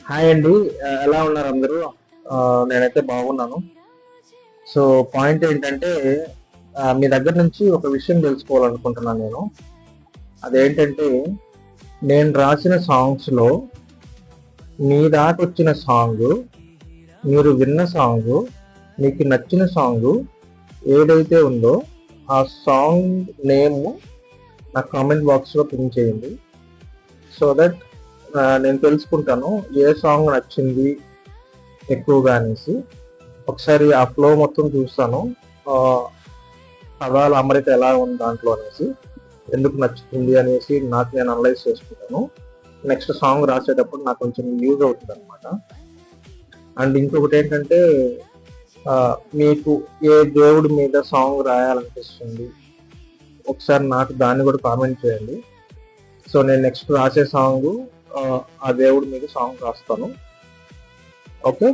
Hi అండి. ఎలా ఉన్నారు అందరూ? నేనైతే బాగున్నాను. సో, పాయింట్ ఏంటంటే మీ దగ్గర నుంచి ఒక విషయం తెలుసుకోవాలనుకుంటున్నాను నేను. అదేంటంటే, నేను రాసిన సాంగ్స్‌లో మీ దాకొచ్చిన సాంగు, మీరు విన్న సాంగు, మీకు నచ్చిన సాంగు ఏదైతే ఉందో, ఆ సాంగ్ నేమ్ నా కామెంట్ బాక్స్‌లో పిన్ చేయండి. సో దట్ నేను తెలుసుకుంటాను ఏ సాంగ్ నచ్చింది ఎక్కువగా అనేసి. ఒకసారి ఆ ఫ్లో మొత్తం చూస్తాను. పదాల అమరిక ఎలా ఉంది దాంట్లో అనేసి, ఎందుకు నచ్చుతుంది అనేసి నాకు నేను అనలైజ్ చేసుకుంటాను. నెక్స్ట్ సాంగ్ రాసేటప్పుడు నాకు కొంచెం యూజ్ అవుతుంది అనమాట. అండ్ ఇంకొకటి ఏంటంటే మీకు ఏ దేవుడి మీద సాంగ్ రాయాలనిపిస్తుంది ఒకసారి నాకు దాన్ని కూడా కామెంట్ చేయండి. సో నేను నెక్స్ట్ రాసే సాంగ్ ఆ దేవుడి మీద సాంగ్ రాస్తాను. ఓకే.